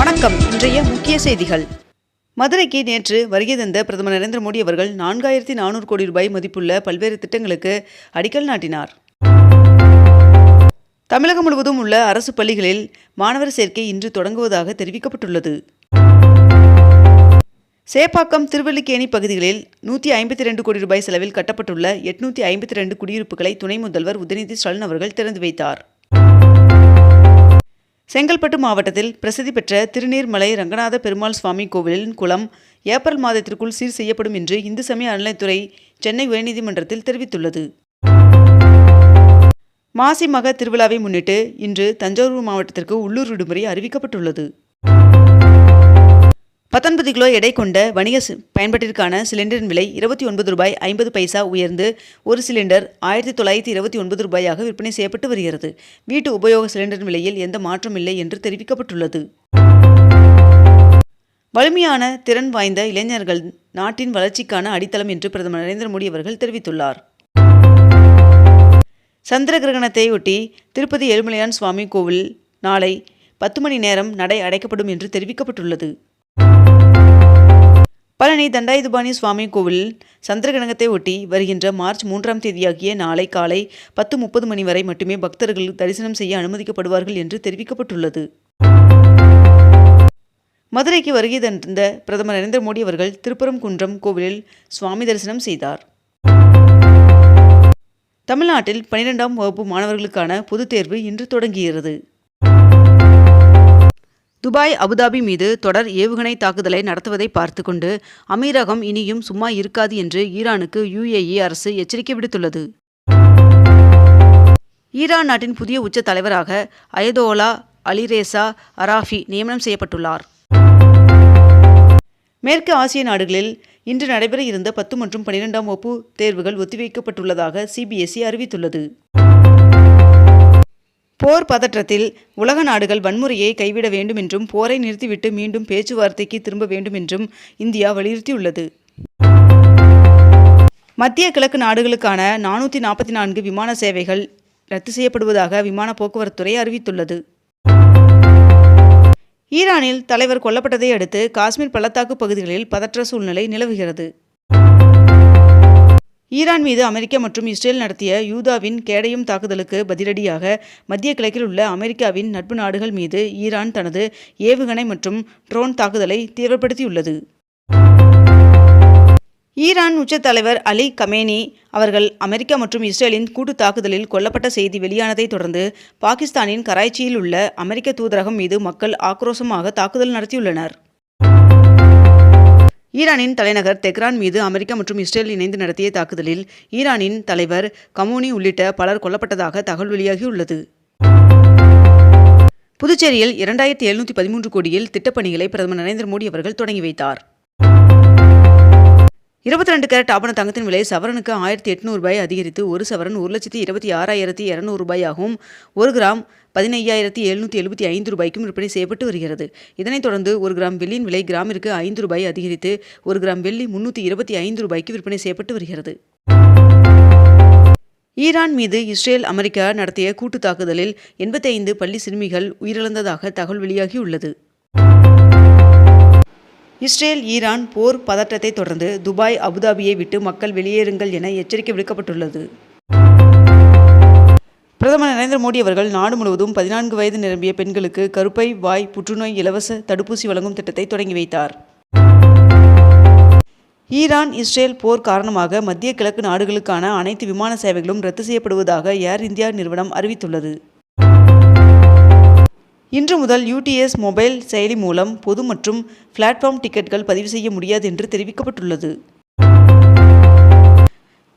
வணக்கம். இன்றைய முக்கிய செய்திகள். மதுரைக்கு நேற்று வருகை தந்த பிரதமர் நரேந்திர மோடி அவர்கள் 4400 கோடி ரூபாய் மதிப்புள்ள பல்வேறு திட்டங்களுக்கு அடிக்கல் நாட்டினார். தமிழகம் முழுவதும் உள்ள அரசு பள்ளிகளில் மாணவர் சேர்க்கை இன்று தொடங்குவதாக தெரிவிக்கப்பட்டுள்ளது. சேப்பாக்கம், திருவல்லிக்கேணி பகுதிகளில் 152 கோடி ரூபாய் செலவில் கட்டப்பட்டுள்ள 852 குடியிருப்புகளை துணை முதல்வர் உதயநிதி ஸ்டாலின் அவர்கள் திறந்து வைத்தார். செங்கல்பட்டு மாவட்டத்தில் பிரசித்தி பெற்ற திருநீர்மலை ரங்கநாத பெருமாள் சுவாமி கோவிலின் குளம் ஏப்ரல் மாதத்திற்குள் சீர் செய்யப்படும் என்று இந்து சமய அறநிலையத்துறை சென்னை உயர்நீதிமன்றத்தில் தெரிவித்துள்ளது. மாசி மக திருவிழாவை முன்னிட்டு இன்று தஞ்சாவூர் மாவட்டத்திற்கு உள்ளூர் விடுமுறை அறிவிக்கப்பட்டுள்ளது. 19 கிலோ எடை கொண்ட வணிக பயன்பாட்டிற்கான சிலிண்டரின் விலை 29 ரூபாய் 50 பைசா உயர்ந்து ஒரு சிலிண்டர் 1929 ரூபாயாக விற்பனை செய்யப்பட்டு வருகிறது. வீட்டு உபயோக சிலிண்டரின் விலையில் எந்த மாற்றம் இல்லை என்று தெரிவிக்கப்பட்டுள்ளது. வலிமையான திறன் வாய்ந்த இளைஞர்கள் நாட்டின் வளர்ச்சிக்கான அடித்தளம் என்று பிரதமர் நரேந்திர மோடி அவர்கள் தெரிவித்துள்ளார். சந்திர கிரகணத்தை ஒட்டி திருப்பதி ஏழுமலையான் சுவாமி கோவில் நாளை 10 மணி நேரம் நடை அடைக்கப்படும் என்று தெரிவிக்கப்பட்டுள்ளது. பழனி தண்டாயுதபாணி சுவாமி கோவில் சந்திரகிரகணத்தை ஒட்டி வருகின்ற மார்ச் 3ஆம் தேதியாகிய நாளை காலை 10:30 மணி வரை மட்டுமே பக்தர்கள் தரிசனம் செய்ய அனுமதிக்கப்படுவார்கள் என்று தெரிவிக்கப்பட்டுள்ளது. மதுரைக்கு வருகை தந்த பிரதமர் நரேந்திர மோடி அவர்கள் திருப்பரங்குன்றம் கோவிலில் சுவாமி தரிசனம் செய்தார். தமிழ்நாட்டில் 12ஆம் வகுப்பு மாணவர்களுக்கான பொதுத் தேர்வு இன்று தொடங்குகிறது. துபாய், அபுதாபி மீது தொடர் ஏவுகணை தாக்குதலை நடத்துவதை பார்த்துக்கொண்டு அமீரகம் இனியும் சும்மா இருக்காது என்று ஈரானுக்கு UAE அரசு எச்சரிக்கை விடுத்துள்ளது. ஈரான் நாட்டின் புதிய உச்ச தலைவராக அயதோலா அலிரேசா அராஃபி நியமனம் செய்யப்பட்டுள்ளார். மேற்கு ஆசிய நாடுகளில் இன்று நடைபெற இருந்த 10 மற்றும் 12ஆம் வகுப்பு தேர்வுகள் ஒத்திவைக்கப்பட்டுள்ளதாக CBSE அறிவித்துள்ளது. போர் பதற்றத்தில் உலக நாடுகள் வன்முறையை கைவிட வேண்டும் என்றும் போரை நிறுத்திவிட்டு மீண்டும் பேச்சுவார்த்தைக்கு திரும்ப வேண்டும் என்றும் இந்தியா வலியுறுத்தியுள்ளது. மத்திய கிழக்கு நாடுகளுக்கான 444 விமான சேவைகள் ரத்து செய்யப்படுவதாக விமான போக்குவரத்துறை அறிவித்துள்ளது. ஈரானில் தலைவர் கொல்லப்பட்டதை அடுத்து காஷ்மீர் பள்ளத்தாக்கு பகுதிகளில் பதற்ற சூழ்நிலை நிலவுகிறது. ஈரான் மீது அமெரிக்கா மற்றும் இஸ்ரேல் நடத்திய யூதாவின் கேடயம் தாக்குதலுக்கு பதிலடியாக மத்திய கிழக்கில் உள்ள அமெரிக்காவின் நட்பு நாடுகள் மீது ஈரான் தனது ஏவுகணை மற்றும் ட்ரோன் தாக்குதலை தீவிரப்படுத்தியுள்ளது. ஈரான் உச்ச தலைவர் அலி கமேனி அவர்கள் அமெரிக்கா மற்றும் இஸ்ரேலின் கூட்டு தாக்குதலில் கொல்லப்பட்ட செய்தி வெளியானதை தொடர்ந்து பாகிஸ்தானின் கராச்சியில் உள்ள அமெரிக்க தூதரகம் மீது மக்கள் ஆக்ரோஷமாக தாக்குதல் நடத்தியுள்ளனர். ஈரானின் தலைநகர் தெஹ்ரான் மீது அமெரிக்கா மற்றும் இஸ்ரேல் இணைந்து நடத்திய தாக்குதலில் ஈரானின் தலைவர் கமோனி உள்ளிட்ட பலர் கொல்லப்பட்டதாக தகவல் வெளியாகியுள்ளது. புதுச்சேரியில் 2713 கோடியில் திட்டப்பணிகளை பிரதமர் நரேந்திர மோடி அவர்கள் தொடங்கி வைத்தார். 22 கேரட் ஆபண தங்கத்தின் விலை சவரனுக்கு 1800 ரூபாய் அதிகரித்து ஒரு சவரன் 1,26,200 ரூபாயாகவும் 1 கிராம் 15,775 ரூபாய்க்கும் விற்பனை செய்யப்பட்டு வருகிறது. இதனைத் தொடர்ந்து 1 கிராம் வெள்ளியின் விலை கிராமிற்கு 5 ரூபாய் அதிகரித்து 1 கிராம் வெள்ளி 325 ரூபாய்க்கு விற்பனை செய்யப்பட்டு வருகிறது. ஈரான் மீது இஸ்ரேல், அமெரிக்கா நடத்திய கூட்டு தாக்குதலில் 85 பள்ளி சிறுமிகள் உயிரிழந்ததாக தகவல் வெளியாகியுள்ளது. இஸ்ரேல் ஈரான் போர் பதற்றத்தை தொடர்ந்து துபாய், அபுதாபியை விட்டு மக்கள் வெளியேறுங்கள் என எச்சரிக்கை விடுக்கப்பட்டுள்ளது. பிரதமர் நரேந்திர மோடி அவர்கள் நாடு முழுவதும் 14 வயது நிரம்பிய பெண்களுக்கு கருப்பை வாய் புற்றுநோய் இலவச தடுப்பூசி வழங்கும் திட்டத்தை தொடங்கி வைத்தார். ஈரான் இஸ்ரேல் போர் காரணமாக மத்திய கிழக்கு நாடுகளுக்கான அனைத்து விமான சேவைகளும் ரத்து செய்யப்படுவதாக ஏர் இந்தியா நிறுவனம் அறிவித்துள்ளது. இன்று முதல் UTS மொபைல் செயலி மூலம் பொது மற்றும் பிளாட்ஃபார்ம் டிக்கெட்டுகள் பதிவு செய்ய முடியாது என்று தெரிவிக்கப்பட்டுள்ளது.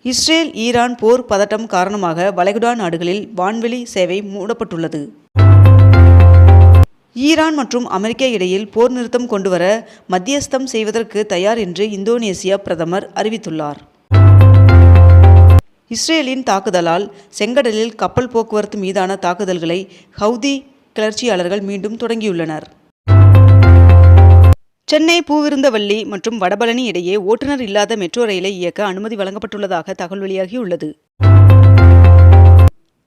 இஸ்ரேல் ஈரான் போர் பதட்டம் காரணமாக வளைகுடா நாடுகளில் வான்வெளி சேவை மூடப்பட்டுள்ளது. ஈரான் மற்றும் அமெரிக்கா இடையில் போர் நிறுத்தம் கொண்டுவர மத்தியஸ்தம் செய்வதற்கு தயார் என்று இந்தோனேசியா பிரதமர் அறிவித்துள்ளார். இஸ்ரேலின் தாக்குதலால் செங்கடலில் கப்பல் போக்குவரத்து மீதான தாக்குதல்களை ஹவுதி கிளர்ச்சியாளர்கள் மீண்டும் தொடங்கியுள்ளனர். சென்னை பூவிருந்தவல்லி மற்றும் வடபழனி இடையே ஓட்டுநர் இல்லாத மெட்ரோ ரயிலை இயக்க அனுமதி வழங்கப்பட்டுள்ளதாக தகவல் வெளியாகியுள்ளது.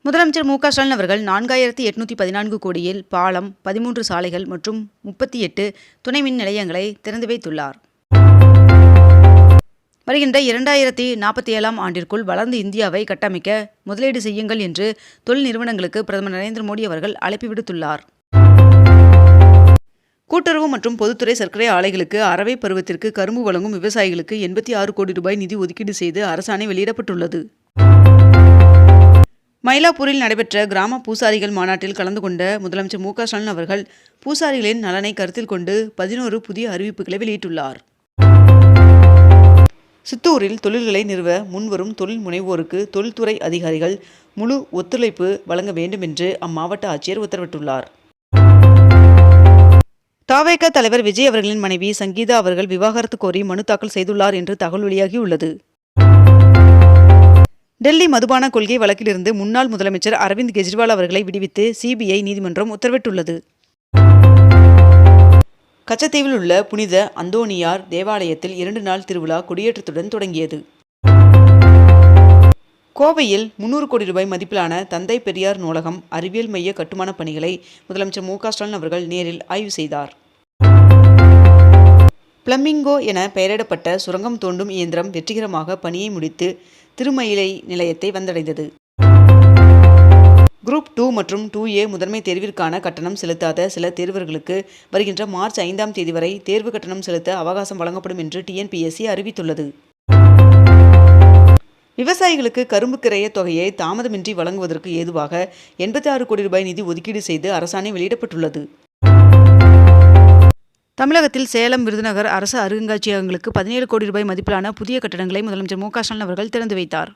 முதலமைச்சர் மு.க.ஸ்டாலின் அவர்கள் 4814 கோடியில் பாலம், 13 சாலைகள் மற்றும் 38 துணை மின் நிலையங்களை திறந்து வைத்துள்ளார். வருகின்ற 2047ஆம் ஆண்டிற்குள் வளர்ந்த இந்தியாவை கட்டமைக்க முதலீடு செய்யுங்கள் என்று தொழில் நிறுவனங்களுக்கு பிரதமர் நரேந்திர மோடி அவர்கள் அழைப்பு விடுத்துள்ளார். கூட்டுறவு மற்றும் பொதுத்துறை சர்க்கரை ஆலைகளுக்கு அரவை பருவத்திற்கு கரும்பு வழங்கும் விவசாயிகளுக்கு 86 கோடி ரூபாய் நிதி ஒதுக்கீடு செய்து அரசாணை வெளியிடப்பட்டுள்ளது. மயிலாப்பூரில் நடைபெற்ற கிராம பூசாரிகள் மாநாட்டில் கலந்து கொண்ட முதலமைச்சர் மு.க.ஸ்டாலின் அவர்கள் பூசாரிகளின் நலனை கருத்தில் கொண்டு 11 புதிய அறிவிப்புகளை வெளியிட்டுள்ளார். சித்தூரில் தொழில்களை நிறுவ முன்வரும் தொழில் முனைவோருக்கு தொழில்துறை அதிகாரிகள் முழு ஒத்துழைப்பு வழங்க வேண்டும் என்று அம்மாவட்ட ஆட்சியர் உத்தரவிட்டுள்ளார். த.வே.க. தலைவர் விஜய் அவர்களின் மனைவி சங்கீதா அவர்கள் விவாகரத்து கோரி மனு தாக்கல் செய்துள்ளார் என்று தகவல் வெளியாகியுள்ளது. டெல்லி மதுபான கொள்கை வழக்கிலிருந்து முன்னாள் முதலமைச்சர் அரவிந்த் கெஜ்ரிவால் அவர்களை விடுவித்து சிபிஐ நீதிமன்றம் உத்தரவிட்டுள்ளது. கச்சத்தீவில் உள்ள புனித அந்தோணியார் தேவாலயத்தில் 2 நாள் திருவிழா கொடியேற்றத்துடன் தொடங்கியது. கோவையில் 300 கோடி ரூபாய் மதிப்பிலான தந்தை பெரியார் நூலகம், அறிவியல் மைய கட்டுமான பணிகளை முதலமைச்சர் மு.க.ஸ்டாலின் அவர்கள் நேரில் ஆய்வு செய்தார். பிளமிங்கோ என பெயரிடப்பட்ட சுரங்கம் தோண்டும் இயந்திரம் வெற்றிகரமாக பணியை முடித்து திருமயிலை நிலையத்தை வந்தடைந்தது. குரூப் 2 மற்றும் 2A முதன்மை தேர்விற்கான கட்டணம் செலுத்தாத சில தேர்வர்களுக்கு வருகின்ற மார்ச் 5ஆம் தேதி வரை தேர்வு கட்டணம் செலுத்த அவகாசம் வழங்கப்படும் என்று TNPSC அறிவித்துள்ளது. விவசாயிகளுக்கு கரும்பு கிரய தொகையை தாமதமின்றி வழங்குவதற்கு ஏதுவாக 86 கோடி ரூபாய் நிதி ஒதுக்கீடு செய்து அரசாணை வெளியிடப்பட்டுள்ளது. தமிழகத்தில் சேலம், விருதுநகர் அரசு அருங்காட்சியகங்களுக்கு 17 கோடி ரூபாய் மதிப்பிலான புதிய கட்டடங்களை முதலமைச்சர் மு.க.ஸ்டாலின் அவர்கள் திறந்து வைத்தார்.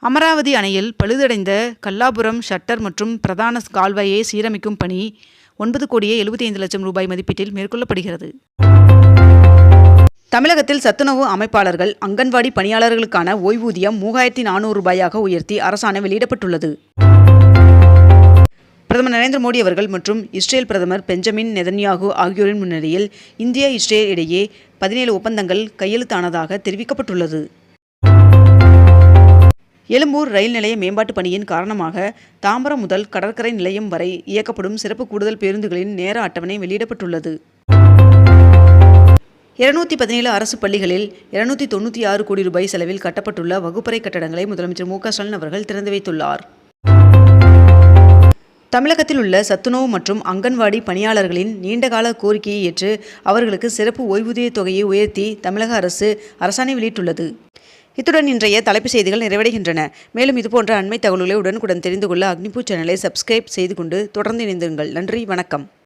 அமராவதி அணையில் பழுதடைந்த கல்லாபுரம் ஷட்டர் மற்றும் பிரதான கால்வாயை சீரமைக்கும் பணி 9 கோடியே 75 லட்சம் ரூபாய் மதிப்பீட்டில் மேற்கொள்ளப்படுகிறது. தமிழகத்தில் சத்துணவு அமைப்பாளர்கள், அங்கன்வாடி பணியாளர்களுக்கான ஓய்வூதியம் 3400 ரூபாயாக உயர்த்தி அரசாணை வெளியிடப்பட்டுள்ளது. பிரதமர் நரேந்திர மோடி அவர்கள் மற்றும் இஸ்ரேல் பிரதமர் பெஞ்சமின் நெதன்யாகு ஆகியோரின் முன்னிலையில் இந்தியா, இஸ்ரேல் இடையே 17 ஒப்பந்தங்கள் கையெழுத்தானதாக தெரிவிக்கப்பட்டுள்ளது. எழும்பூர் ரயில் நிலைய மேம்பாட்டு பணியின் காரணமாக தாம்பரம் முதல் கடற்கரை நிலையம் வரை இயக்கப்படும் சிறப்பு கூடுதல் பேருந்துகளின் நேர அட்டவணை வெளியிடப்பட்டுள்ளது. 217 அரசு பள்ளிகளில் 296 கோடி ரூபாய் செலவில் கட்டப்பட்டுள்ள வகுப்பறை கட்டடங்களை முதலமைச்சர் மு.க.ஸ்டாலின் அவர்கள் திறந்து வைத்துள்ளார். தமிழகத்தில் உள்ள சத்துணவு மற்றும் அங்கன்வாடி பணியாளர்களின் நீண்டகால கோரிக்கையை ஏற்று அவர்களுக்கு சிறப்பு ஓய்வூதிய தொகையை உயர்த்தி தமிழக அரசு அரசாணை வெளியிட்டுள்ளது. இத்துடன் இன்றைய தலைப்புச் செய்திகள் நிறைவடைகின்றன. மேலும் இதுபோன்ற அண்மை தகவல்களை உடனுக்குடன் தெரிந்து கொள்ள அக்னிபூ சேனலை சப்ஸ்கிரைப் செய்து கொண்டு தொடர்ந்து இணைந்திருங்கள். நன்றி, வணக்கம்.